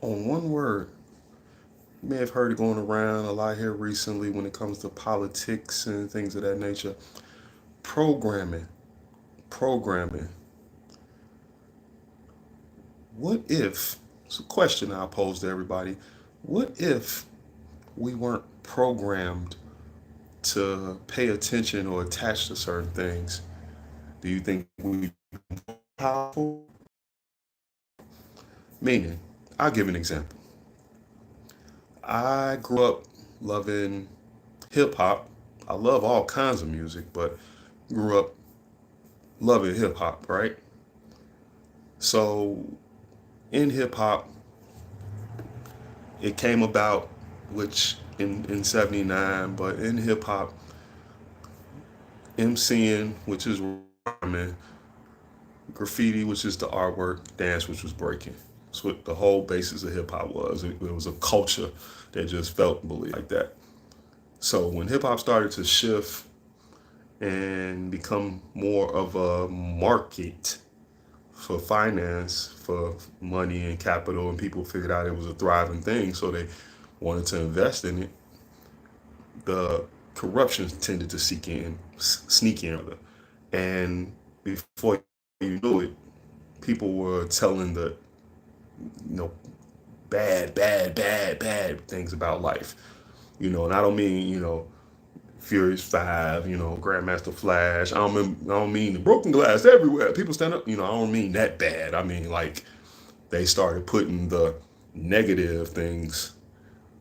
on one word. You may have heard it going around a lot here recently when it comes to politics and things of that nature. Programming. Programming. What if, it's a question I'll pose to everybody. What if we weren't programmed to pay attention or attach to certain things? Do you think we'd be powerful? Meaning, I'll give an example. I grew up loving hip hop. I love all kinds of music, but grew up loving hip hop, right? So in hip hop, it came about, which in '79, but in hip hop, MCing, which is rhyming, graffiti, which is the artwork, dance, which was breaking. That's what the whole basis of hip hop was. It was a culture that just felt and believed like that. So when hip hop started to shift and become more of a market for finance, for money and capital, and people figured out it was a thriving thing, so they wanted to invest in it, the corruption tended to sneak in, and before you knew it, people were telling the you know bad things about life. And I don't mean Furious Five, Grandmaster Flash. I don't mean the broken glass everywhere. People stand up. I don't mean that bad. I mean like they started putting the negative things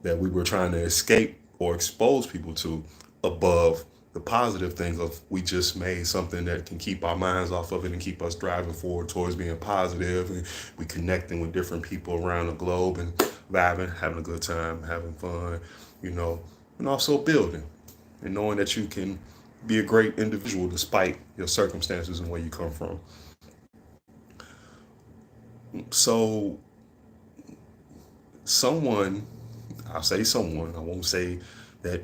that we were trying to escape or expose people to above the positive things of we just made something that can keep our minds off of it and keep us driving forward towards being positive, and we connecting with different people around the globe and vibing, having a good time, having fun, you know, and also building and knowing that you can be a great individual despite your circumstances and where you come from. So someone, I'll say someone, I won't say that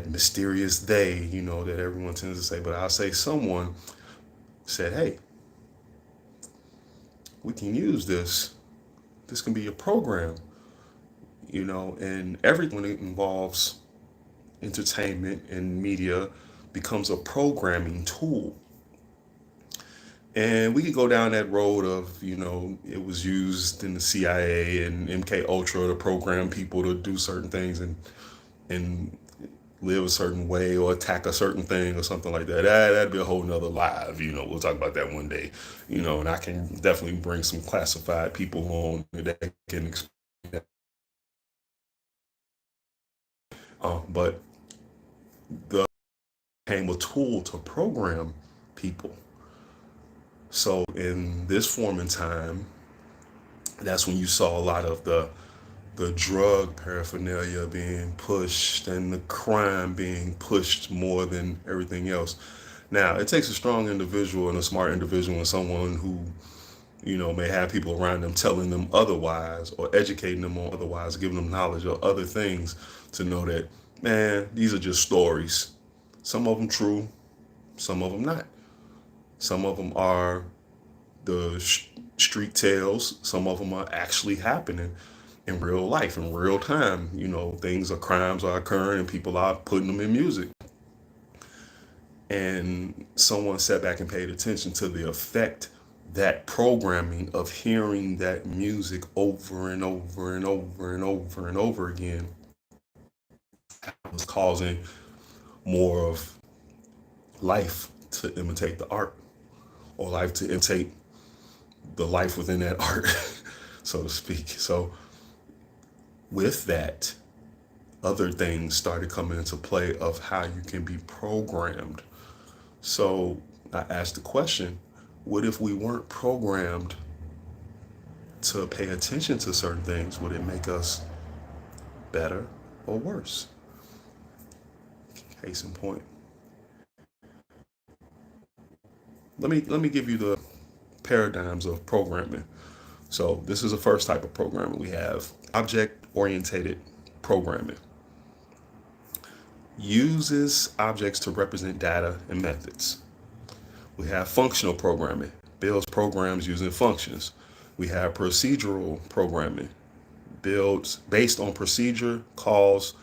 mysterious they, that everyone tends to say, but I'll say someone said, hey, we can use this. This can be a program, and everything that involves entertainment and media becomes a programming tool. And we could go down that road of, it was used in the CIA and MK Ultra to program people to do certain things and live a certain way or attack a certain thing or something like that. That'd be a whole nother live. We'll talk about that one day. And I can definitely bring some classified people on that can explain that. But the became a tool to program people. So in this form in time, that's when you saw a lot of the drug paraphernalia being pushed and the crime being pushed more than everything else. Now, it takes a strong individual and a smart individual and someone who, may have people around them telling them otherwise or educating them on otherwise, giving them knowledge of other things to know that, man, these are just stories. Some of them true, some of them not. Some of them are the street tales, some of them are actually happening in real life, in real time. Things or crimes are occurring and people are putting them in music. And someone sat back and paid attention to the effect that programming of hearing that music over and over and over and over and over again was causing more of life to imitate the art, or life to imitate the life within that art, so to speak. So with that, other things started coming into play of how you can be programmed. So I asked the question, what if we weren't programmed to pay attention to certain things? Would it make us better or worse? Case in point. Let me give you the paradigms of programming. So this is the first type of programming we have: object oriented programming. Uses objects to represent data and methods. We have functional programming, builds programs using functions. We have procedural programming, builds based on procedure, calls,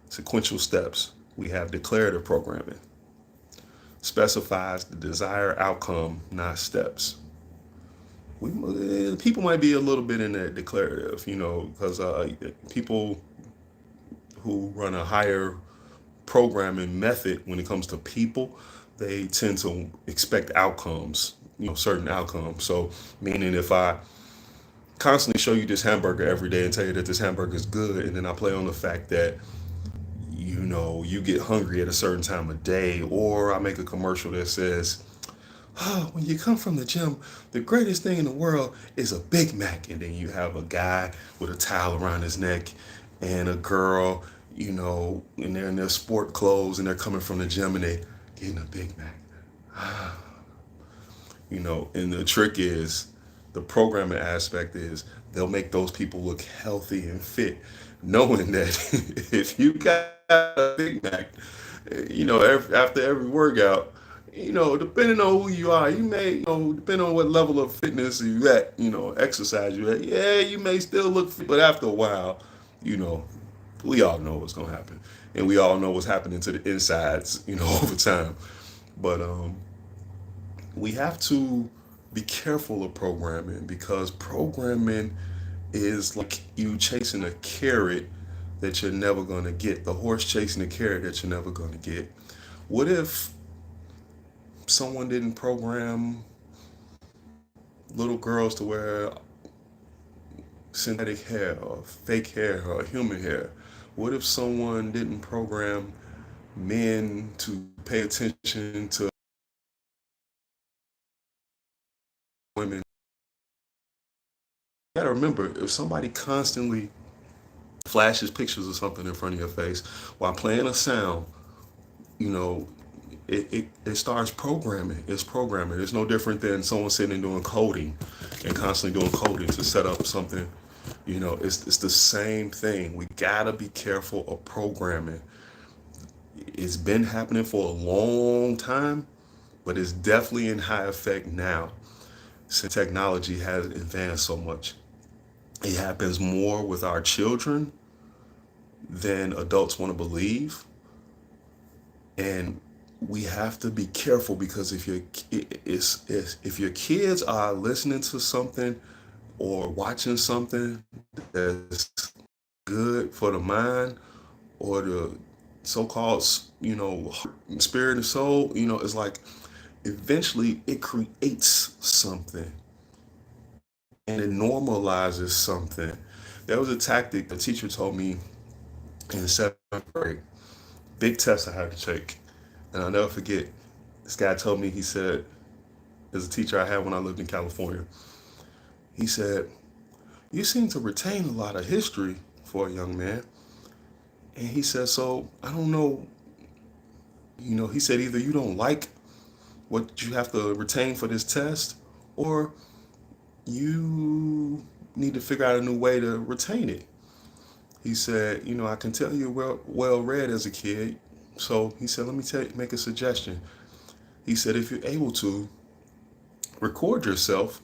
sequential steps. We have declarative programming, specifies the desired outcome, not steps. People might be a little bit in that declarative, because people who run a higher programming method when it comes to people, they tend to expect outcomes, certain outcomes. So, meaning if I constantly show you this hamburger every day and tell you that this hamburger is good, and then I play on the fact that you get hungry at a certain time of day, or I make a commercial that says, oh, when you come from the gym, the greatest thing in the world is a Big Mac. And then you have a guy with a towel around his neck and a girl, and they're in their sport clothes and they're coming from the gym and they getting a Big Mac. And the trick is, the programming aspect is, they'll make those people look healthy and fit, knowing that if you got a Big Mac, after every workout, depending on who you are, you may, depending on what level of fitness you at, exercise you at, yeah, you may still look fit, but after a while, you know, we all know what's gonna happen, and we all know what's happening to the insides, over time. But we have to be careful of programming, because programming is like you chasing a carrot that you're never gonna get. The horse chasing a carrot that you're never gonna get. What if someone didn't program little girls to wear synthetic hair or fake hair or human hair? What if someone didn't program men to pay attention to women? You gotta remember, if somebody constantly flashes pictures of something in front of your face while playing a sound, you know, it starts programming. It's programming. It's no different than someone sitting and doing coding and constantly doing coding to set up something. It's the same thing. We gotta be careful of programming. It's been happening for a long time, but it's definitely in high effect now since technology has advanced so much. It happens more with our children than adults want to believe. And we have to be careful, because if your kids are listening to something or watching something that's good for the mind, or the so-called, spirit and soul, it's like eventually it creates something and it normalizes something. There was a tactic the teacher told me in seventh grade. Big test I had to take. And I'll never forget, this guy told me, he said, as a teacher I had when I lived in California, he said, you seem to retain a lot of history for a young man. And he said, so I don't know, he said, either you don't like what you have to retain for this test, or you need to figure out a new way to retain it. He said, I can tell you're well read as a kid. So he said, let me make a suggestion. He said, if you're able to, record yourself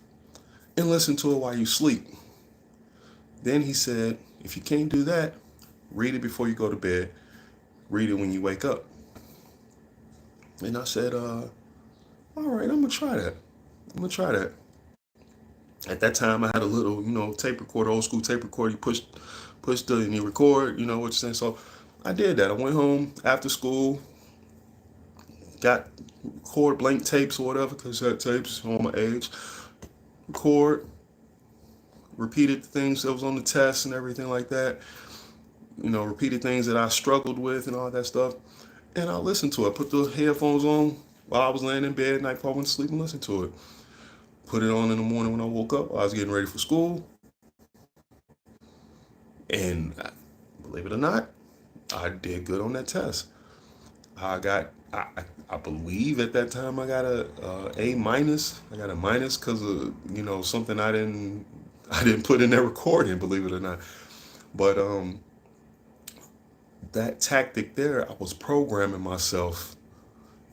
and listen to it while you sleep. Then he said, if you can't do that, read it before you go to bed. Read it when you wake up. And I said, all right, I'm going to try that. At that time, I had a little, tape recorder, old school tape recorder. You push the, and you record, what you're saying. So I did that. I went home after school, got record blank tapes or whatever, cassette tapes, on my age. Record, repeated things that was on the test and everything like that. Repeated things that I struggled with and all that stuff. And I listened to it. Put the headphones on while I was laying in bed at night before I went to sleep and listened to it. Put it on in the morning when I woke up. I was getting ready for school. And believe it or not, I did good on that test. I believe at that time I got a minus. I got a minus because of, something I didn't put in that recording, believe it or not. But that tactic there, I was programming myself,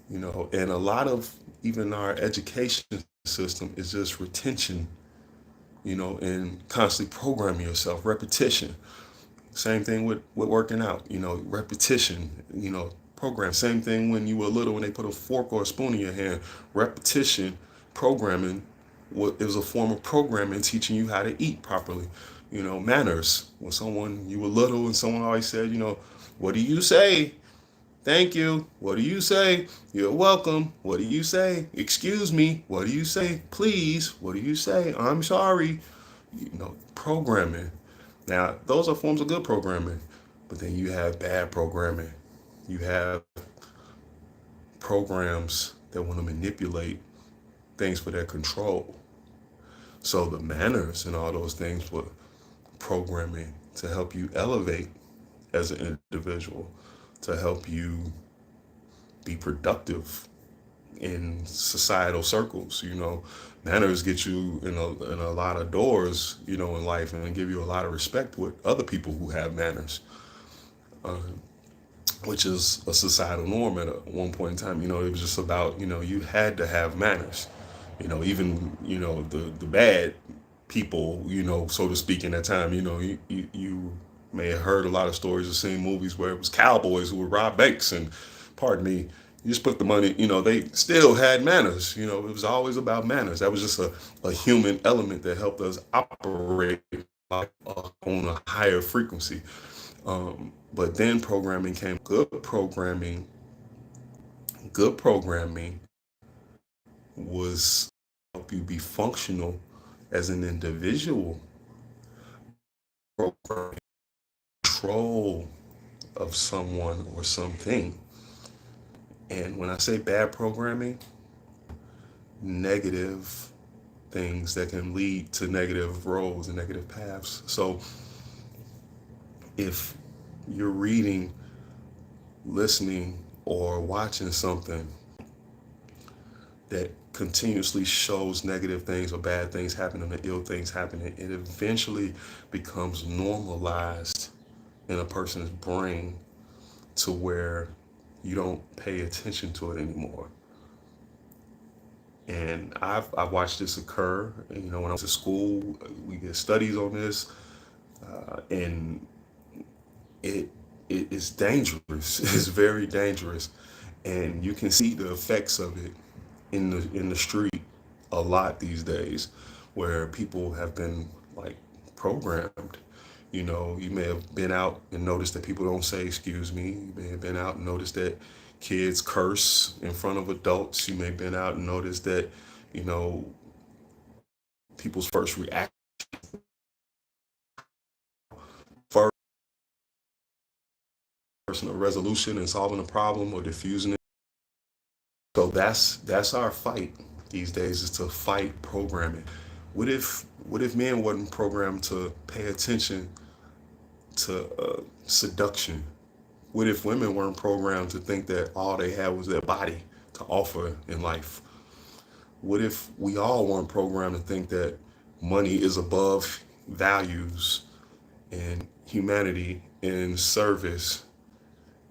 and a lot of even our education system is just retention. and constantly programming yourself. Repetition. Same thing with working out, repetition, program. Same thing when you were little, when they put a fork or a spoon in your hand. Repetition, programming, it was a form of programming teaching you how to eat properly. Manners. When you were little and someone always said, what do you say? Thank you. What do you say? You're welcome. What do you say? Excuse me. What do you say? Please. What do you say? I'm sorry. Programming. Now, those are forms of good programming, but then you have bad programming. You have programs that want to manipulate things for their control. So the manners and all those things were programming to help you elevate as an individual, to help you be productive in societal circles. Manners get you in a lot of doors, in life, and give you a lot of respect with other people who have manners, which is a societal norm at one point in time. It was just about, you had to have manners. Even, the bad people, so to speak, in that time, you may have heard a lot of stories or seen movies where it was cowboys who would rob banks and, pardon me, you just put the money, they still had manners. It was always about manners. That was just a human element that helped us operate on a higher frequency. But then programming came. Good programming was help you be functional as an individual. Program control of someone or something. And when I say bad programming, negative things that can lead to negative roads and negative paths. So if you're reading, listening, or watching something that continuously shows negative things or bad things happening or ill things happening, it eventually becomes normalized in a person's brain to where you don't pay attention to it anymore. And I've watched this occur. When I was at school, we did studies on this, and it it is dangerous. It's very dangerous, and you can see the effects of it in the street a lot these days, where people have been like programmed. You may have been out and noticed that people don't say excuse me. You may have been out and noticed that kids curse in front of adults. You may have been out and noticed that, you know, people's first reaction first personal resolution and solving a problem or diffusing it. So that's our fight these days, is to fight programming. What if men wasn't programmed to pay attention to seduction? What if women weren't programmed to think that all they had was their body to offer in life? What if we all weren't programmed to think that money is above values and humanity and service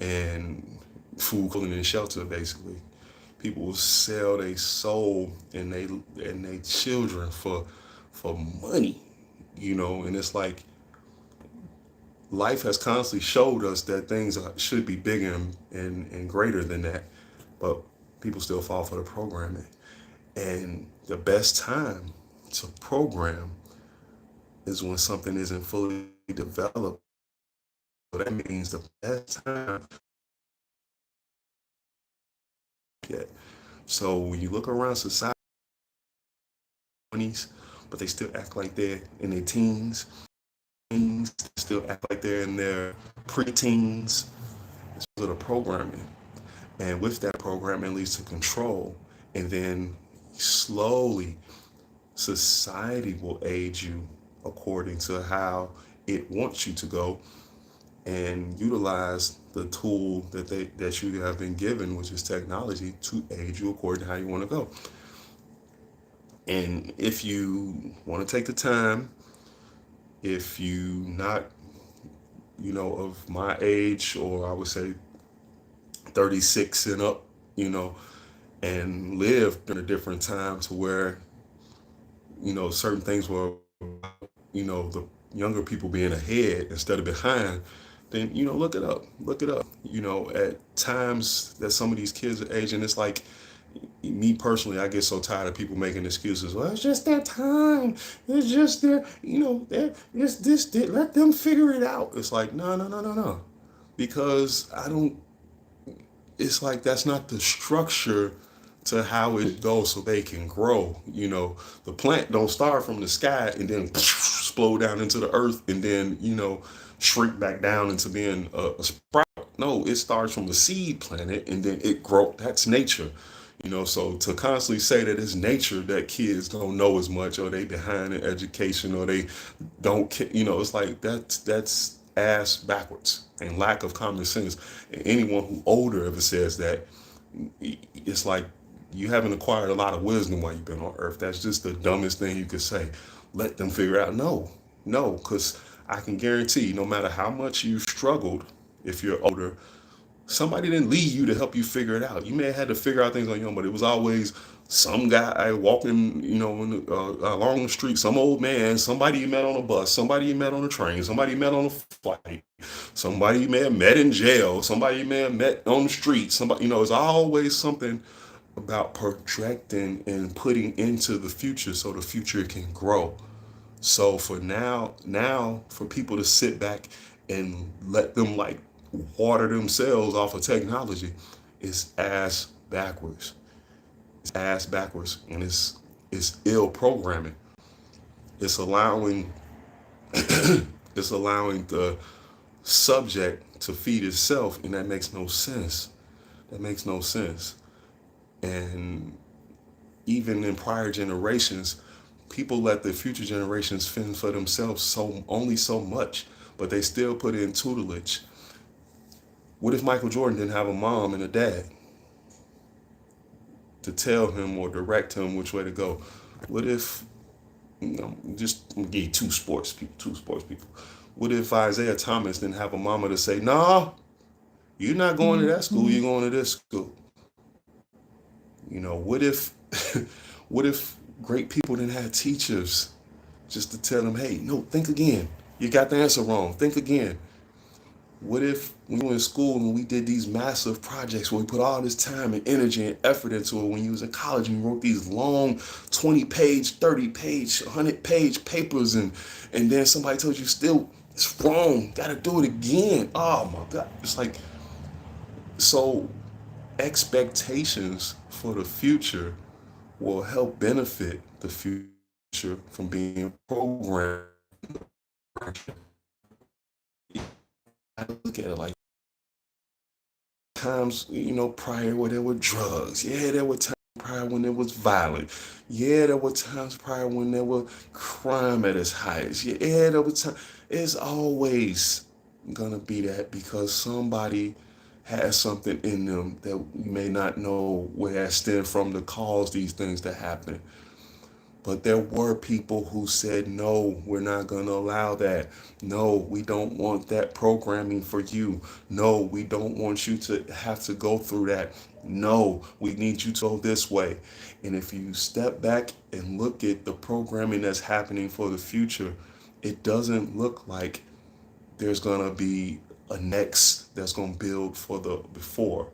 and food, clothing, and shelter? Basically, people will sell their soul and they children for money, and it's like life has constantly showed us that things should be bigger and greater than that, but people still fall for the programming. And the best time to program is when something isn't fully developed. So that means the best time yet. So when you look around society, 20s, but they still act like they're in their teens, still act like they're in their preteens. It's because of the programming. And with that programming leads to control. And then slowly society will aid you according to how it wants you to go, and utilize the tool that you have been given, which is technology, to aid you according to how you want to go. And if you want to take the time, if you not, of my age, or I would say 36 and up, and lived in a different time to where, certain things were the younger people being ahead instead of behind, then look it up. Look it up. At times that some of these kids are aging, it's like me personally, I get so tired of people making excuses. Well, it's just their time. It's just their, it's this, that. Let them figure it out. It's like, no, no, no, no, no. Because I don't, it's like that's not the structure to how it goes so they can grow. The plant don't start from the sky and then explode down into the earth and then, shrink back down into being a sprout. No, it starts from the seed planet and then it grows. That's nature. So to constantly say that it's nature that kids don't know as much or they behind in education or they don't, it's like that's ass backwards and lack of common sense. And anyone who older ever says that, it's like you haven't acquired a lot of wisdom while you've been on earth. That's just the dumbest thing you could say. Let them figure it out. No, no, because I can guarantee no matter how much you struggled, if you're older, somebody didn't lead you to help you figure it out. You may have had to figure out things on your own, but it was always some guy walking, along the street, some old man, somebody you met on a bus, somebody you met on a train, somebody you met on a flight, somebody you may have met in jail, somebody you may have met on the street, somebody, it's always something about projecting and putting into the future so the future can grow. So for now for people to sit back and let them like water themselves off of technology is ass backwards. It's ass backwards and it's ill programming. It's allowing it's allowing the subject to feed itself and that makes no sense. That makes no sense. And even in prior generations, people let the future generations fend for themselves only so much, but they still put in tutelage. What if Michael Jordan didn't have a mom and a dad to tell him or direct him which way to go? What if, just give you two sports people. What if Isaiah Thomas didn't have a mama to say, nah, you're not going to that school, you're going to this school? What if, what if great people didn't have teachers just to tell them, hey, no, think again. You got the answer wrong. Think again. What if we were in school and we did these massive projects where we put all this time and energy and effort into it when you was in college and you wrote these long 20-page, 30-page, 100-page papers and then somebody told you still it's wrong, gotta do it again. Oh my God. It's like, so expectations for the future will help benefit the future from being programmed. I look at it like times, prior where there were drugs. Yeah, there were times prior when there was violent. Yeah, there were times prior when there was crime at its highest. Yeah, there were times. It's always gonna be that because somebody has something in them that you may not know where that stemmed from to cause these things to happen. But there were people who said, no, we're not going to allow that. No, we don't want that programming for you. No, we don't want you to have to go through that. No, we need you to go this way. And if you step back and look at the programming that's happening for the future, it doesn't look like there's going to be a next that's going to build for the before.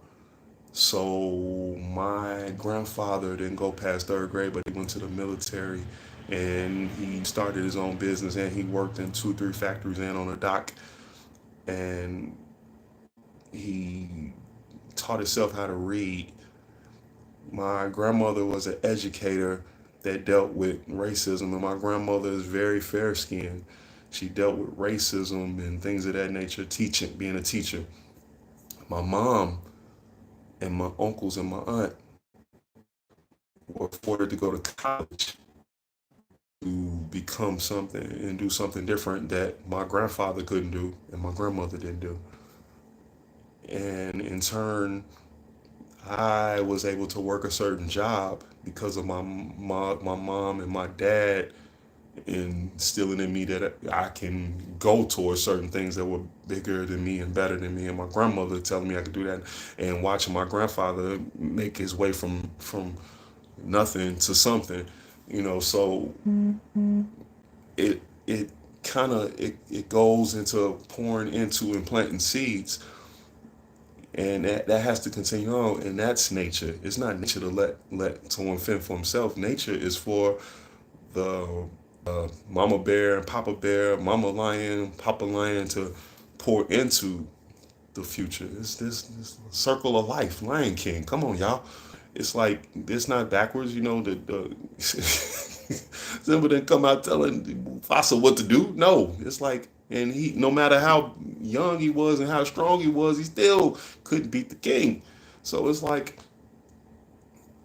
So my grandfather didn't go past third grade, but he went to the military and he started his own business and he worked in 2, 3 factories and on a dock and he taught himself how to read. My grandmother was an educator that dealt with racism and my grandmother is very fair skinned. She dealt with racism and things of that nature, teaching, being a teacher. My mom and my uncles and my aunt were afforded to go to college to become something and do something different that my grandfather couldn't do and my grandmother didn't do. And in turn, I was able to work a certain job because of my mom and my dad instilling in me that I can go towards certain things that were bigger than me and better than me, and my grandmother telling me I could do that, and watching my grandfather make his way from nothing to something, So it kind of it goes into pouring into and planting seeds, and that has to continue on, and that's nature. It's not nature to let someone fend for himself. Nature is for the mama bear and papa bear, mama lion, papa lion to pour into the future. It's this circle of life. Lion King. Come on, y'all. It's like it's not backwards. You know the Simba didn't come out telling Mufasa what to do. No, it's like, and he, no matter how young he was and how strong he was, he still couldn't beat the king. So it's like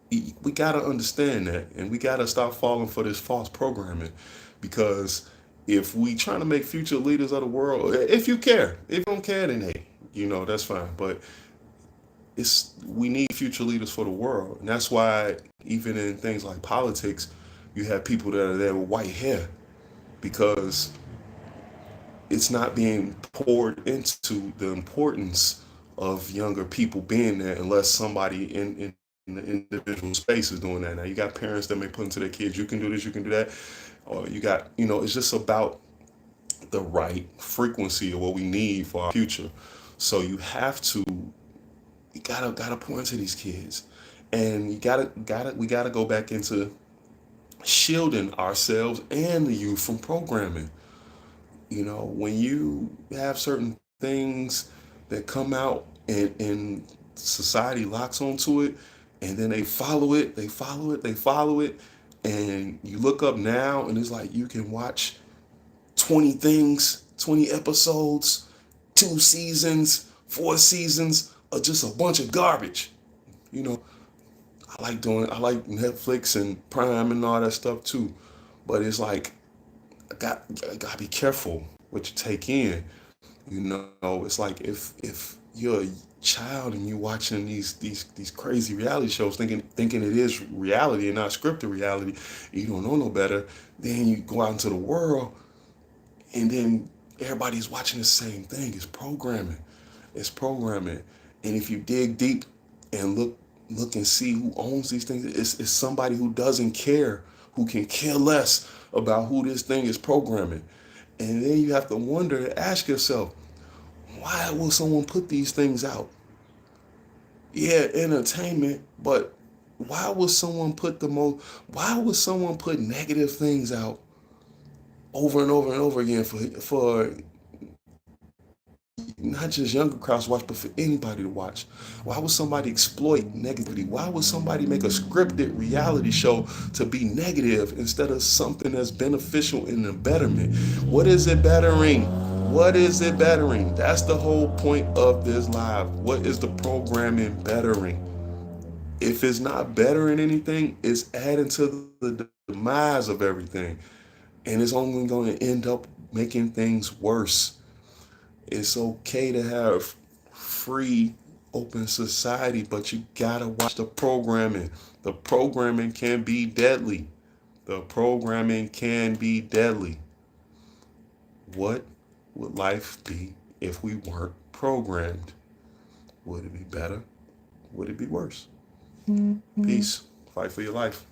we gotta understand that, and we gotta stop falling for this false programming, because if we trying to make future leaders of the world, if you care, if you don't care, then hey, that's fine. But we need future leaders for the world, and that's why even in things like politics, you have people that are there with white hair, because it's not being poured into the importance of younger people being there, unless somebody in the individual space is doing that. Now you got parents that may put into their kids, you can do this, you can do that, or you got, it's just about the right frequency of what we need for our future. So you gotta pour into these kids, and we gotta go back into shielding ourselves and the youth from programming. When you have certain things that come out, and society locks onto it, and then they follow it, they follow it, they follow it, and you look up now and it's like you can watch 20 things, 20 episodes, 2 seasons, 4 seasons of just a bunch of garbage. You know, I like Netflix and Prime and all that stuff too. But it's like, I gotta be careful what you take in. It's like if you're a child and you're watching these crazy reality shows, thinking it is reality and not scripted reality, and you don't know no better. Then you go out into the world, and then everybody's watching the same thing. It's programming. It's programming. And if you dig deep and look and see who owns these things, it's somebody who doesn't care, who can care less about who this thing is programming. And then you have to wonder, ask yourself, why will someone put these things out? Yeah, entertainment, but why would someone put negative things out over and over and over again for not just younger crowds to watch, but for anybody to watch? Why would somebody exploit negativity? Why would somebody make a scripted reality show to be negative instead of something that's beneficial in the betterment? What is it bettering? What is it bettering? That's the whole point of this live. What is the programming bettering? If it's not bettering anything, it's adding to the demise of everything. And it's only going to end up making things worse. It's okay to have free, open society, but you gotta watch the programming. The programming can be deadly. The programming can be deadly. What would life be if we weren't programmed? Would it be better? Would it be worse? Peace. Fight for your life.